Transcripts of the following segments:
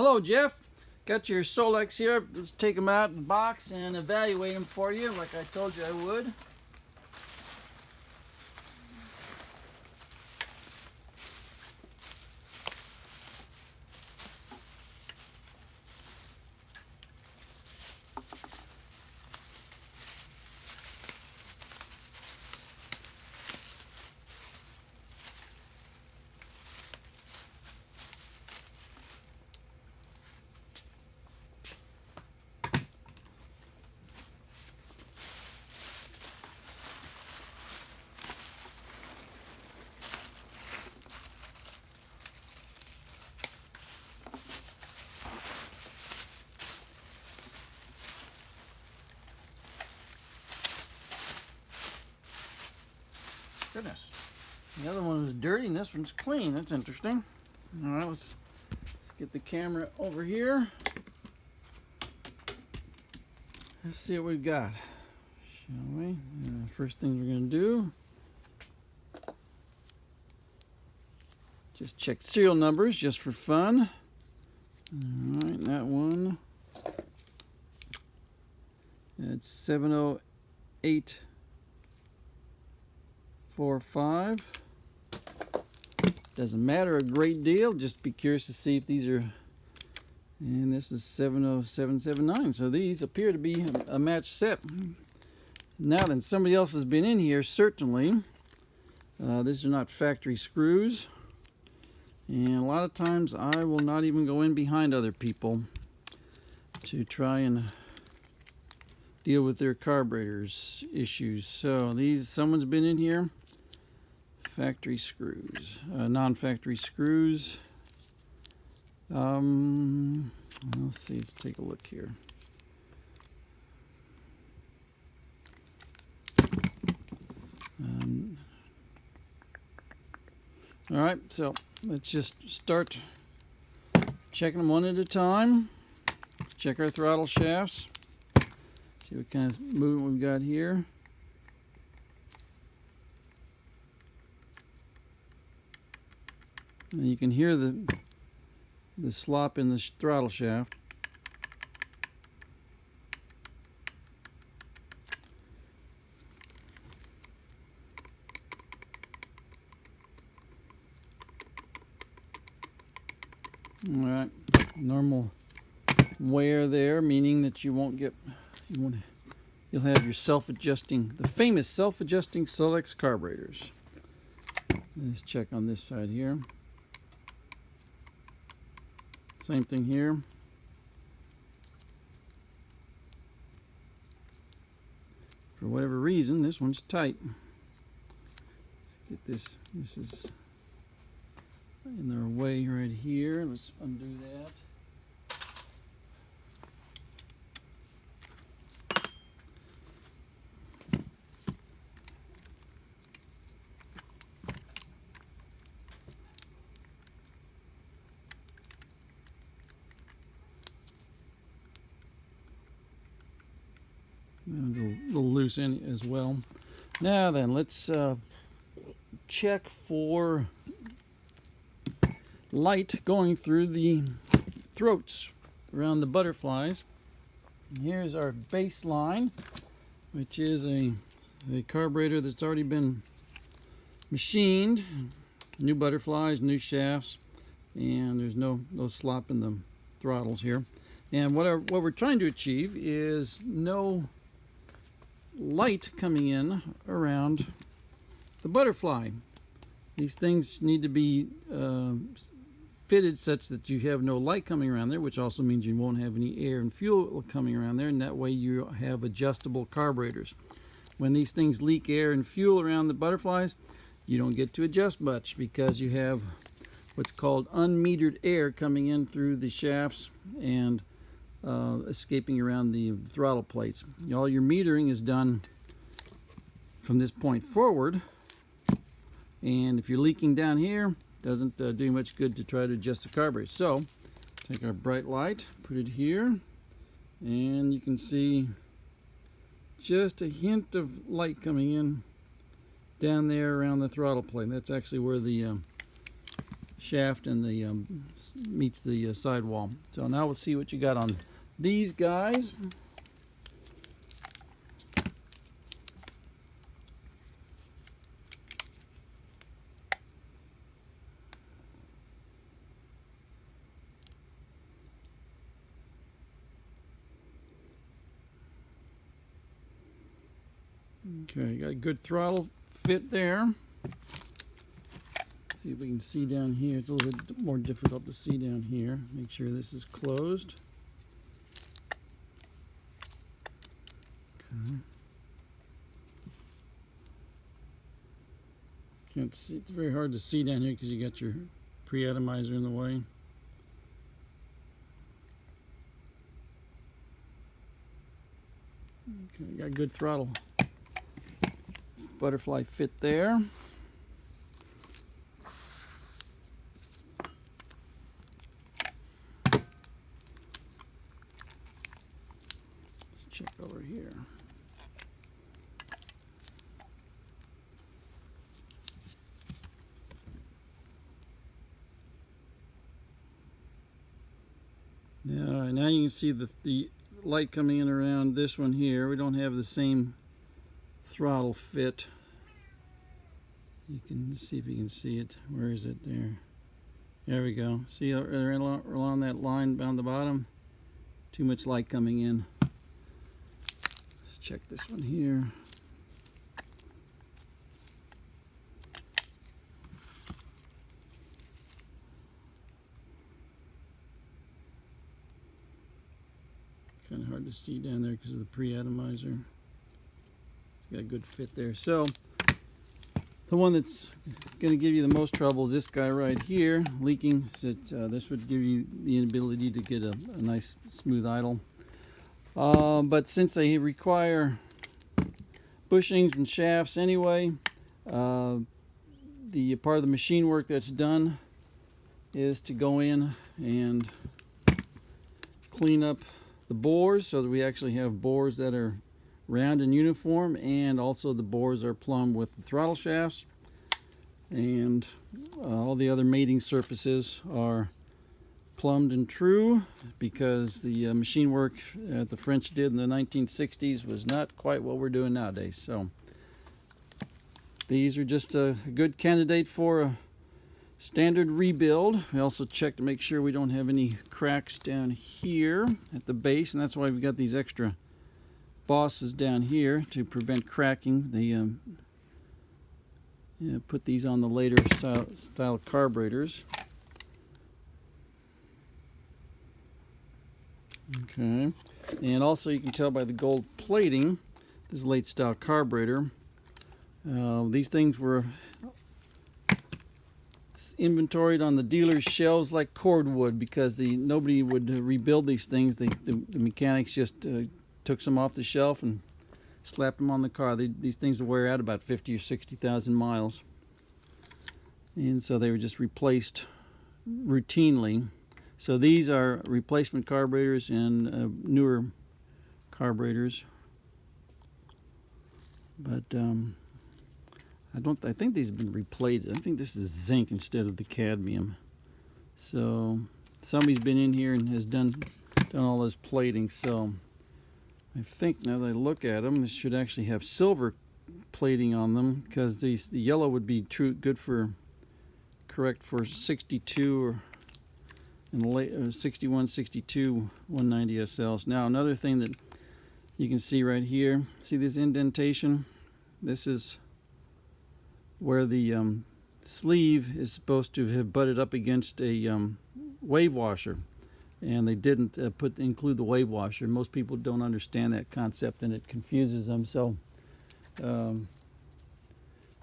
Hello, Jeff. Got your Solex here. Let's take them out of the box and evaluate them for you like I told you I would. Goodness. The other one was dirty and this one's clean. That's interesting. Alright, let's get the camera over here. Let's see what we've got, shall we? First thing we're going to do, just check serial numbers just for fun. Alright, that one. That's 70845. Doesn't matter a great deal, just be curious to see if these are, and this is 70779, so these appear to be a match set. Now then, somebody else has been in here, certainly. These are not factory screws, and a lot of times I will not even go in behind other people to try and deal with their carburetors issues. So someone's been in here. Factory screws, non-factory screws. Let's see, let's take a look here. All right, so let's just start checking them one at a time. Check our throttle shafts. See what kind of movement we've got here. And you can hear the slop in the throttle shaft. All right, normal wear there, meaning that you'll have your self-adjusting, the famous self-adjusting Solex carburetors. Let's check on this side here. Same thing here. For whatever reason, this one's tight. Let's get this. This is in their way right here. Let's undo that. A little loose in as well. Now then, let's check for light going through the throats around the butterflies. And here's our baseline, which is a carburetor that's already been machined. New butterflies, new shafts, and there's no slop in the throttles here. And what we're trying to achieve is no light coming in around the butterfly. These things need to be fitted such that you have no light coming around there, which also means you won't have any air and fuel coming around there, and that way you have adjustable carburetors. When these things leak air and fuel around the butterflies, you don't get to adjust much because you have what's called unmetered air coming in through the shafts and escaping around the throttle plates. All your metering is done from this point forward, and if you're leaking down here, doesn't do much good to try to adjust the carburetor. So take our bright light, put it here, and you can see just a hint of light coming in down there around the throttle plate. That's actually where the shaft and the meets the sidewall. So now we'll see what you got on these guys. Okay, got a good throttle fit there. Let's see if we can see down here. It's a little bit more difficult to see down here. Make sure this is closed. Okay. Can't see. It's very hard to see down here because you got your pre-atomizer in the way. Okay, got good throttle. Butterfly fit there. Let's check over here. Now you can see the light coming in around this one here. We don't have the same throttle fit. You can see if you can see it. Where is it? There we go. See along that line down the bottom? Too much light coming in. Let's check this one here. Kind of hard to see down there because of the pre-atomizer. It's got a good fit there. So the one that's going to give you the most trouble is this guy right here, leaking. This would give you the inability to get a nice smooth idle. But since they require bushings and shafts anyway, the part of the machine work that's done is to go in and clean up the bores so that we actually have bores that are round and uniform, and also the bores are plumb with the throttle shafts, and all the other mating surfaces are plumbed and true, because the machine work that the French did in the 1960s was not quite what we're doing nowadays. So these are just a good candidate for a standard rebuild. We also check to make sure we don't have any cracks down here at the base, and that's why we've got these extra bosses down here to prevent cracking. They put these on the later style carburetors. Okay, and also you can tell by the gold plating, this is late style carburetor. These things were inventoried on the dealer's shelves like cordwood, because nobody would rebuild these things. The mechanics just took some off the shelf and slapped them on the car. These things will wear out about 50 or 60,000 miles, and so they were just replaced routinely. So these are replacement carburetors and newer carburetors, but I think these have been replated. I think this is zinc instead of the cadmium. So somebody's been in here and has done all this plating. So I think now that I look at them, this should actually have silver plating on them, because the yellow would be correct for 62 or in the late 61, 62, 190 SLs. Now another thing that you can see right here, see this indentation? This is where the sleeve is supposed to have butted up against a wave washer, and they didn't include the wave washer. Most people don't understand that concept, and it confuses them. So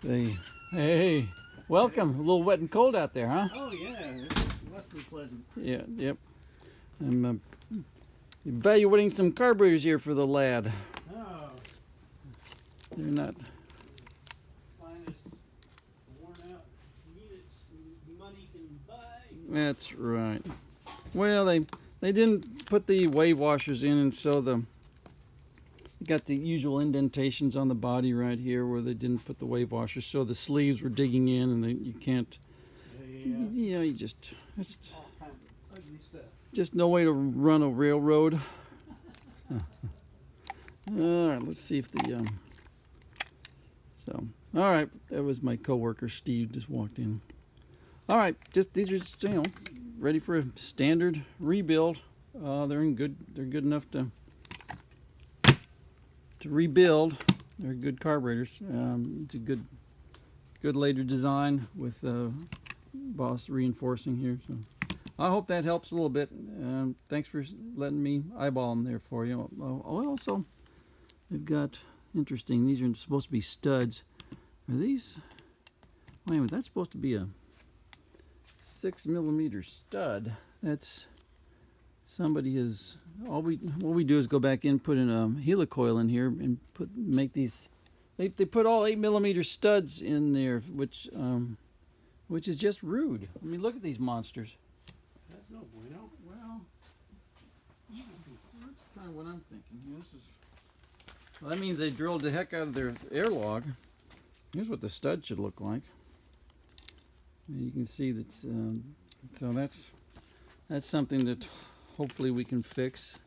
hey, welcome. A little wet and cold out there, huh? Oh yeah, it's less than pleasant. Yeah, yep. I'm evaluating some carburetors here for the lad. Oh. They're not. That's right. Well, they didn't put the wave washers in, and so you got the usual indentations on the body right here where they didn't put the wave washers. So the sleeves were digging in, and you can't Yeah. you just it's All kinds of ugly stuff. just no way to run a railroad. All right, let's see if the so all right, that was my coworker Steve just walked in. All right, just these are just, ready for a standard rebuild. They're good enough to rebuild. They're good carburetors. It's a good later design with Boss reinforcing here. So I hope that helps a little bit. Thanks for letting me eyeball them there for you. Also, they've got interesting. These are supposed to be studs. Are these? Wait a minute. That's supposed to be a 6mm stud. That's somebody has. What we do is go back in, put in a helicoil in here, and make these. They put all 8mm studs in there, which is just rude. I mean, look at these monsters. That's no bueno. Well, that's kind of what I'm thinking. Well, that means they drilled the heck out of their airlog. Here's what the stud should look like. You can see that's so that's something that hopefully we can fix.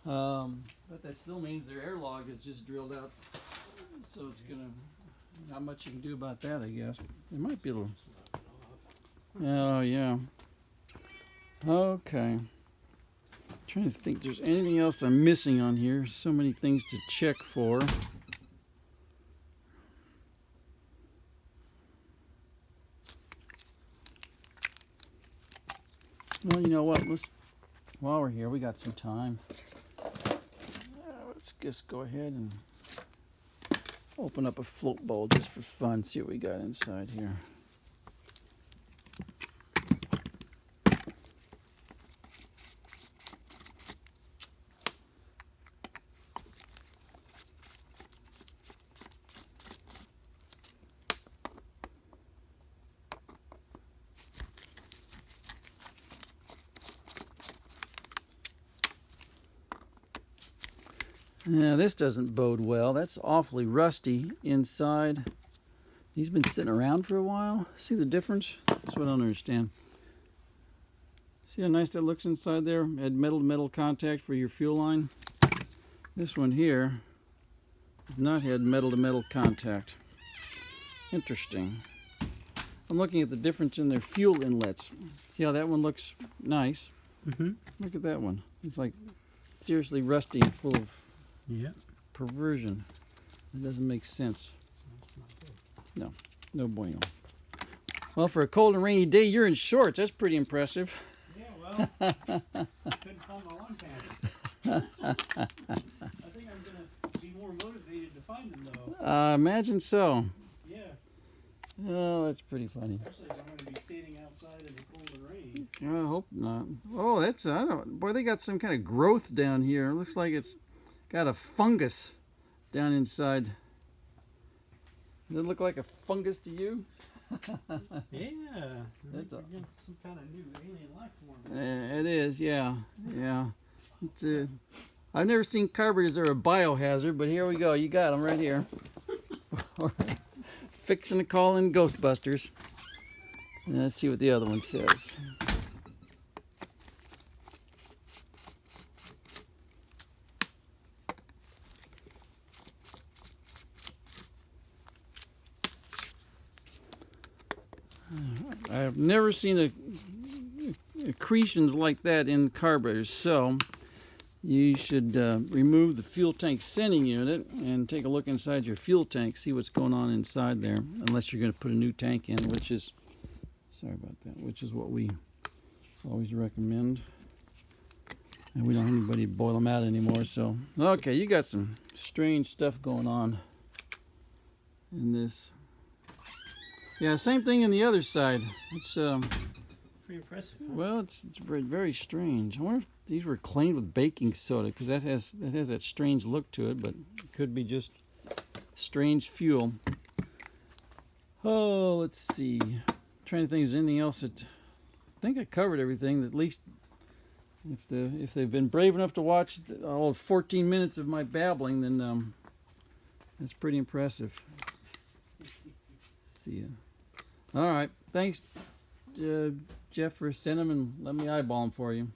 But that still means their airlog is just drilled out, so it's gonna not much you can do about that, I guess. There might be a little. Oh yeah. Okay. Trying to think, if there's anything else I'm missing on here. So many things to check for. Well, you know what? While we're here, we got some time. Let's just go ahead and open up a float bowl just for fun. See what we got inside here. Now this doesn't bode well. That's awfully rusty inside. He's been sitting around for a while. See the difference? That's what I don't understand. See how nice that looks inside there? Had metal to metal contact for your fuel line. This one here has not had metal to metal contact. Interesting. I'm looking at the difference in their fuel inlets. See how that one looks nice? Mm-hmm. Look at that one. It's like seriously rusty and full of perversion. It doesn't make sense. No, no bueno. Well, for a cold and rainy day, you're in shorts. That's pretty impressive. Yeah, well, couldn't find my long pants. I think I'm gonna be more motivated to find them though. Imagine so. Yeah. Oh, that's pretty funny. Especially if I'm gonna be standing outside in the cold and rain. I hope not. Oh, that's I don't. Boy, they got some kind of growth down here. It looks like it's got a fungus down inside. Does it look like a fungus to you? Yeah. That's some kind of new alien life form. It is, yeah. Yeah. It's I've never seen carburetors that are a biohazard, but here we go. You got them right here. Fixing to call in Ghostbusters. Let's see what the other one says. I've never seen accretions like that in carburetors, so you should remove the fuel tank sending unit and take a look inside your fuel tank, see what's going on inside there, unless you're going to put a new tank in, which is, sorry about that, which is what we always recommend. And we don't have anybody boil them out anymore, so. Okay, you got some strange stuff going on in this. Yeah, same thing in the other side. It's Pretty impressive. Huh? well, it's very, very strange. I wonder if these were cleaned with baking soda, because that has that strange look to it, but it could be just strange fuel. Oh, let's see. I'm trying to think if there's anything else that I think I covered everything. At least if they've been brave enough to watch all 14 minutes of my babbling, then that's pretty impressive. See ya. All right. Thanks, Jeff, for sending them and let me eyeball them for you.